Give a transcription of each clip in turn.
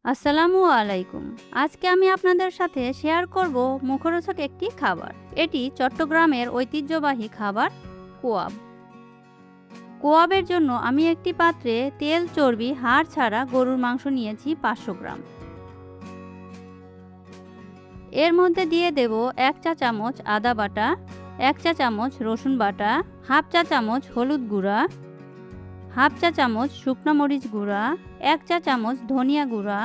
আসসালামু আলাইকুম। আজকে আমি আপনাদের সাথে শেয়ার করব মুখরোচক একটি খাবার। এটি চট্টগ্রামের ঐতিহ্যবাহী খাবার কোয়াব। কোয়াবের জন্য আমি একটি পাত্রে তেল, চর্বি, হাড় ছাড়া গরুর মাংস নিয়েছি 500 গ্রাম। এর মধ্যে দিয়ে দেব 1 চা চামচ আদা বাটা, 1 চা চামচ রসুন বাটা, হাফ চা চামচ হলুদ গুঁড়া, হাফ চা চামচ শুকনো মরিচ গুঁড়া, 1 চা চামচ ধনিয়া গুঁড়া,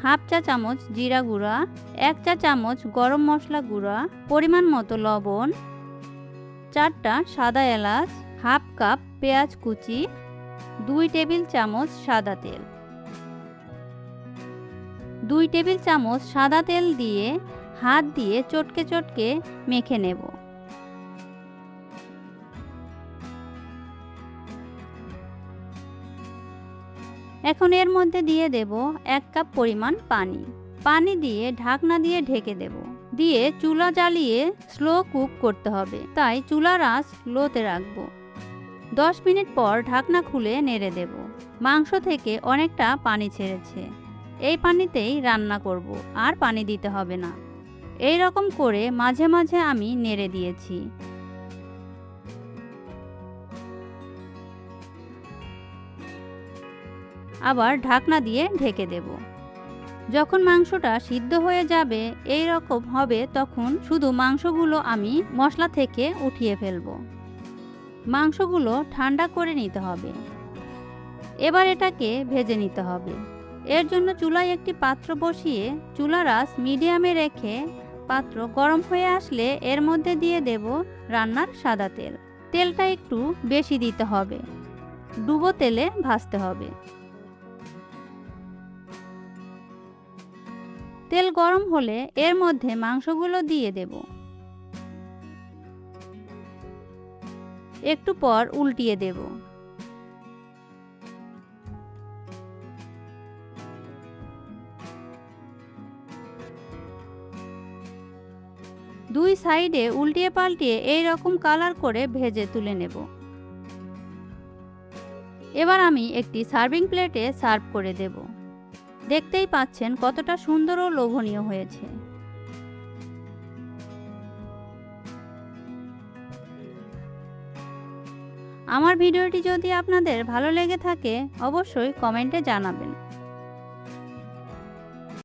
হাফ চা চামচ জিরা গুঁড়া, 1 চা চামচ গরম মশলা গুঁড়া, পরিমাণ মতো লবণ, 4টা সাদা এলাচ, হাফ কাপ পেঁয়াজ কুচি, 2 টেবিল চামচ সাদা তেল। 2 টেবিল চামচ সাদা তেল দিয়ে হাত দিয়ে চটকে চটকে মেখে নেব। এখন এর মধ্যে দিয়ে দেব 1 কাপ পরিমাণ পানি। পানি দিয়ে ঢাকনা দিয়ে ঢেকে দেব। দিয়ে চুলা জ্বালিয়ে স্লো কুক করতে হবে, তাই চুলার আঁচ লোতে রাখবো। 10 মিনিট পর ঢাকনা খুলে নেড়ে দেব। মাংস থেকে অনেকটা পানি ছেড়েছে। এই পানিতেই রান্না করব, আর পানি দিতে হবে না। এই রকম করে মাঝে মাঝে আমি নেড়ে দিয়েছি। আবার ঢাকনা দিয়ে ঢেকে দেব। যখন মাংসটা সিদ্ধ হয়ে যাবে এই রকম হবে, তখন শুধু মাংসগুলো আমি মশলা থেকে উঠিয়ে ফেলব। মাংসগুলো ঠান্ডা করে নিতে হবে। এবার এটাকে ভেজে নিতে হবে। এর জন্য চুলায় একটি পাত্র বসিয়ে চুলার আঁচ মিডিয়ামে রেখে পাত্র গরম হয়ে আসলে এর মধ্যে দিয়ে দেব রান্নার সাদা তেল। তেলটা একটু বেশি দিতে হবে। ডুবো তেলে ভাজতে হবে। তেল গরম হলে এর মধ্যে মাংসগুলো দিয়ে দেব। একটু পর উল্টিয়ে দেব। দুই সাইডে উল্টিয়ে পাল্টিয়ে এই রকম কালার করে ভেজে তুলে নেব। এবার আমি একটি সার্ভিং প্লেটে সার্ভ করে দেব। দেখতেই পাচ্ছেন কতটা সুন্দর ও লোভনীয় হয়েছে। আমার ভিডিওটি যদি আপনাদের ভালো লেগে থাকে অবশ্যই কমেন্টে জানাবেন।